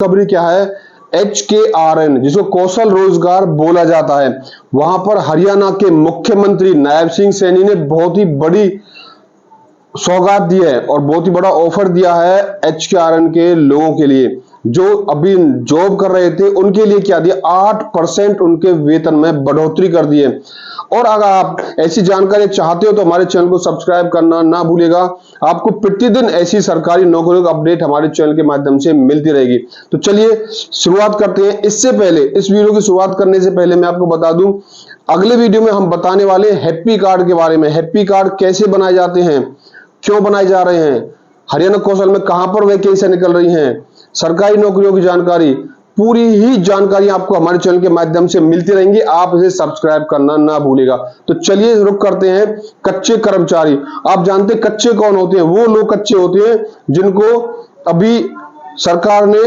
खबरी क्या है, HKRN जिसको कौशल रोजगार बोला जाता है, वहां पर हरियाणा के मुख्यमंत्री नायब सिंह सैनी ने बहुत ही बड़ी सौगात दी है और बहुत ही बड़ा ऑफर दिया है HKRN के लोगों के लिए जो अभी जॉब कर रहे थे उनके लिए। क्या दिया, 8% उनके वेतन में बढ़ोतरी कर दी है। और अगर आप ऐसी जानकारी चाहते हो तो हमारे चैनल को सब्सक्राइब करना ना भूलिएगा। आपको प्रतिदिन ऐसी सरकारी नौकरियों का अपडेट हमारे चैनल के माध्यम से मिलती रहेगी। तो चलिए शुरुआत करते हैं। इससे पहले, इस वीडियो की शुरुआत करने से पहले मैं आपको बता दूं, अगले वीडियो में हम बताने वाले हैप्पी कार्ड के बारे में। हैप्पी कार्ड कैसे बनाए जाते हैं, क्यों बनाए जा रहे हैं, हरियाणा कौशल में कहां पर वैकेंसी निकल रही हैं, सरकारी नौकरियों की जानकारी, पूरी ही जानकारी आपको हमारे चैनल के माध्यम से मिलती रहेंगी। आप इसे सब्सक्राइब करना ना भूलिएगा। तो चलिए रुक करते हैं। कच्चे कर्मचारी, आप जानते हैं कच्चे कौन होते हैं? वो लोग कच्चे होते हैं जिनको अभी सरकार ने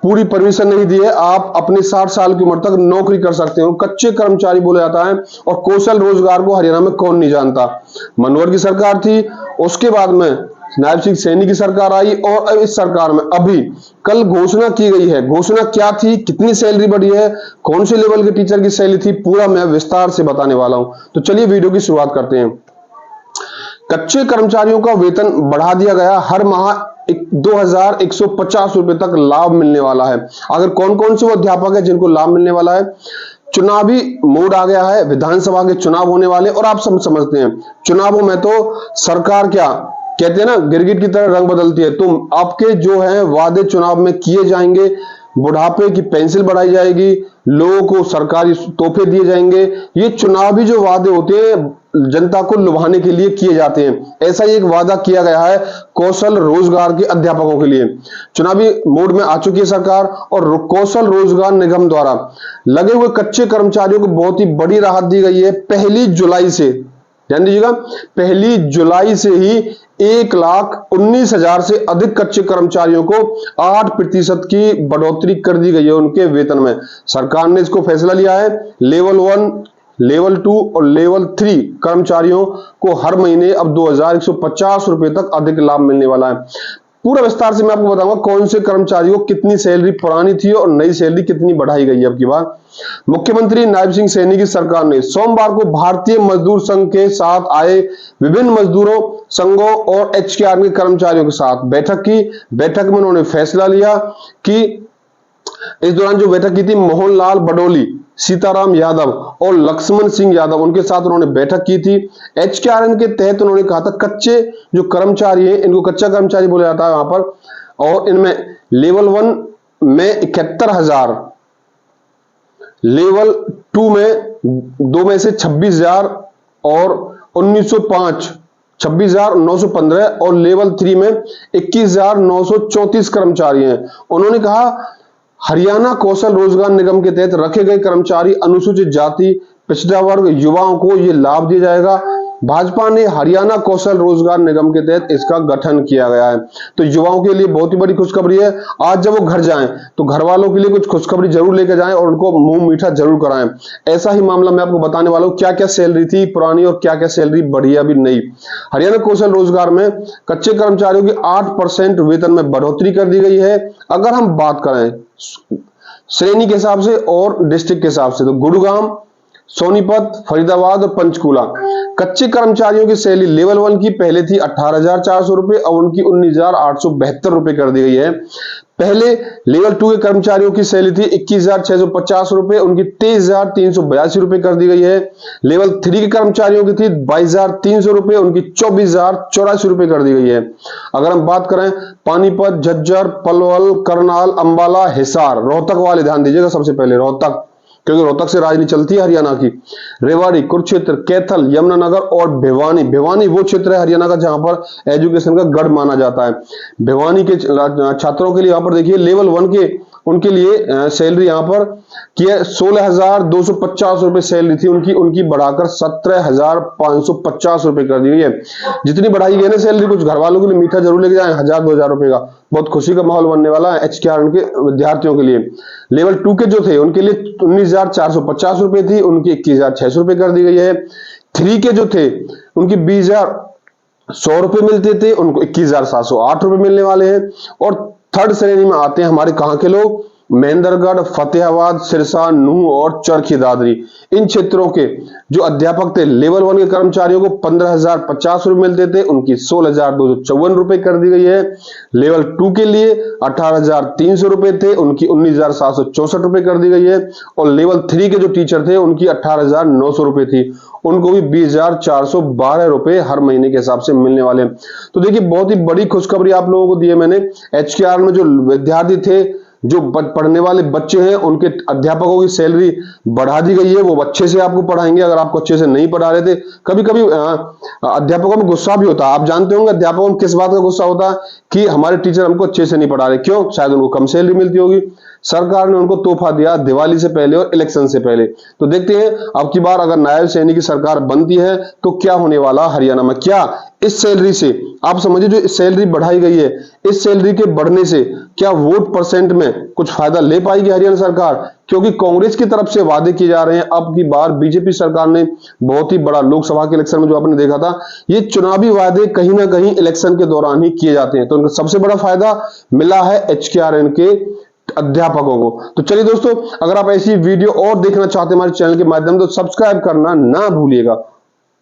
पूरी परमिशन नहीं दी है, आप अपने 60 साल की उम्र तक नौकरी कर सकते हो, कच्चे कर्मचारी बोला जाता है। और कौशल रोजगार को हरियाणा में कौन नहीं जानता। मनोहर की सरकार थी, उसके बाद में नायब सिंह सैनी की सरकार आई और अब इस सरकार में अभी कल घोषणा की गई है। घोषणा क्या थी, कितनी सैलरी बढ़ी है, कौन से लेवल के टीचर की सैलरी थी, पूरा मैं विस्तार से बताने वाला हूं। तो चलिए वीडियो की शुरुआत करते हैं। कच्चे कर्मचारियों का वेतन बढ़ा दिया गया, हर माह 2150 रुपए तक लाभ मिलने वाला है। अगर कौन कौन से वो अध्यापक है जिनको लाभ मिलने वाला है, चुनावी मोड आ गया है, विधानसभा के चुनाव होने वाले और आप सब समझते हैं चुनावों में तो सरकार क्या कहते हैं ना, गिरगिट की तरह रंग बदलती है। तो आपके जो है वादे चुनाव में किए जाएंगे, बुढ़ापे की पेंशन बढ़ाई जाएगी, लोगों को सरकारी तोहफे दिए जाएंगे। ये चुनावी जो वादे होते हैं जनता को लुभाने के लिए किए जाते हैं। ऐसा ही एक वादा किया गया है कौशल रोजगार के अध्यापकों के लिए। चुनावी मोड में आ चुकी है सरकार और कौशल रोजगार निगम द्वारा लगे हुए कच्चे कर्मचारियों को बहुत ही बड़ी राहत दी गई है। 1 जुलाई से, ध्यान दीजिएगा, 1 जुलाई से ही 1,19,000 से अधिक कच्चे कर्मचारियों को 8% की बढ़ोतरी कर दी गई है उनके वेतन में। सरकार ने इसको फैसला लिया है। लेवल 1, लेवल 2 और लेवल 3 कर्मचारियों को हर महीने अब 2,150 रुपए तक अधिक लाभ मिलने वाला है। पूरा विस्तार से मैं आपको बताऊंगा कौन से कर्मचारी को कितनी सैलरी पुरानी थी और नई सैलरी कितनी बढ़ाई गई है। अब की बार मुख्यमंत्री नायब सिंह सैनी की सरकार ने सोमवार को भारतीय मजदूर संघ के साथ आए विभिन्न मजदूरों संघों और HKRN के कर्मचारियों के साथ बैठक की। बैठक में उन्होंने फैसला लिया कि इस दौरान जो बैठक की थी, मोहनलाल बडोली, सीताराम यादव और लक्ष्मण सिंह यादव, उनके साथ उन्होंने बैठक की थी। HKRN के तहत उन्होंने कहा था कच्चे जो कर्मचारी हैं इनको कच्चा कर्मचारी बोला जाता है वहां पर, और इनमें लेवल 1 में 71,000, लेवल 2 में 2 में से 26,000 और 1905 26,915 और लेवल 3 में 21,934 कर्मचारी हैं। उन्होंने कहा हरियाणा कौशल रोजगार निगम के तहत रखे गए कर्मचारी, अनुसूचित जाति, पिछड़ा वर्ग, युवाओं को ये लाभ दिया जाएगा। भाजपा ने हरियाणा कौशल रोजगार निगम के तहत इसका गठन किया गया है। तो युवाओं के लिए बहुत ही बड़ी खुशखबरी है। आज जब वो घर जाएं तो घर वालों के लिए कुछ खुशखबरी जरूर लेकर जाएं और उनको मुंह मीठा जरूर कराएं। ऐसा ही मामला मैं आपको बताने वाला हूं, क्या क्या सैलरी थी पुरानी और क्या क्या सैलरी बढ़ी है अभी नई। हरियाणा कौशल रोजगार में कच्चे कर्मचारियों की 8% वेतन में बढ़ोतरी कर दी गई है। अगर हम बात करें श्रेणी के हिसाब से और डिस्ट्रिक्ट के हिसाब से, तो गुरुग्राम, सोनीपत, फरीदाबाद और पंचकूला कच्चे कर्मचारियों की सैलरी लेवल 1 की पहले थी 18,400 रुपए, अब उनकी 19,872 रुपए कर दी गई है। पहले लेवल 2 के कर्मचारियों की सैलरी थी 21,650 रुपए, उनकी 23,382 रुपए कर दी गई है। लेवल 3 के कर्मचारियों की थी 22,300 रुपए, उनकी 24,084 रुपए कर दी गई है। अगर हम बात करें पानीपत, झज्जर, पलवल, करनाल, अंबाला, हिसार, रोहतक वाले ध्यान दीजिएगा, सबसे पहले रोहतक, क्योंकि रोहतक से राजनीति चलती है हरियाणा की। रेवाड़ी, कुरुक्षेत्र, कैथल, यमुनानगर और भिवानी। भिवानी वो क्षेत्र है हरियाणा का जहां पर एजुकेशन का गढ़ माना जाता है। भिवानी के छात्रों के लिए यहां पर देखिए लेवल 1 के उनके लिए सैलरी यहां पर की है 16,250 रुपए सैलरी थी उनकी बढ़ाकर 17,550 रुपए कर दी गई है। जितनी बढ़ाई गई ना सैलरी, कुछ घर वालों के लिए मीठा जरूर लेके जाए, 1,000-2,000 रुपए का बहुत खुशी का माहौल बनने वाला है HKRN के विद्यार्थियों के लिए। लेवल 2 के जो थे उनके लिए 19,450 रुपए थी, उनकी 21,600 रुपए कर दी गई है। 3 के जो थे उनकी 20,100 रुपए मिलते थे, उनको 21,708 रुपए मिलने वाले हैं। और थर्ड श्रेणी में आते हैं हमारे कहां के लोग, महेंद्रगढ़, फतेहाबाद, सिरसा, नूह और चरखी दादरी। इन क्षेत्रों के जो अध्यापक थे लेवल 1 के कर्मचारियों को 15,050 रुपए मिलते थे, उनकी 16,254 रुपए कर दी गई है। लेवल 2 के लिए 18,300 रुपए थे, उनकी 19,764 रुपए कर दी गई है। और लेवल 3 के जो टीचर थे उनकी 18,900 रुपए थी, उनको भी 20,412 रुपए हर महीने के हिसाब से मिलने वाले हैं। तो देखिए बहुत ही बड़ी खुशखबरी आप लोगों को दी है मैंने। HKR में जो विद्यार्थी थे, जो पढ़ने वाले बच्चे हैं, उनके अध्यापकों की सैलरी बढ़ा दी गई है। वो अच्छे से आपको पढ़ाएंगे। अगर आपको अच्छे से नहीं पढ़ा रहे थे, कभी कभी अध्यापकों में गुस्सा भी होता है। आप जानते होंगे अध्यापकों में किस बात का गुस्सा होता है कि हमारे टीचर हमको अच्छे से नहीं पढ़ा रहे। क्यों? शायद उनको कम सैलरी मिलती होगी। सरकार ने उनको तोहफा दिया दिवाली से पहले और इलेक्शन से पहले। तो देखते हैं अब की बार अगर नायब सैनी की सरकार बनती है तो क्या होने वाला हरियाणा में। क्या इस सैलरी से, आप समझिए जो सैलरी बढ़ाई गई है, इस सैलरी के बढ़ने से क्या वोट परसेंट में कुछ फायदा ले पाएगी हरियाणा सरकार? क्योंकि कांग्रेस की तरफ से वादे किए जा रहे हैं। अब की बार बीजेपी सरकार ने बहुत ही बड़ा, लोकसभा के इलेक्शन में जो आपने देखा था, ये चुनावी वादे कहीं ना कहीं इलेक्शन के दौरान ही किए जाते हैं। तो उनका सबसे बड़ा फायदा मिला है HKRN के अध्यापकों को। तो चलिए दोस्तों, अगर आप ऐसी वीडियो और देखना चाहते हैं हमारे चैनल के माध्यम से तो सब्सक्राइब करना ना भूलिएगा।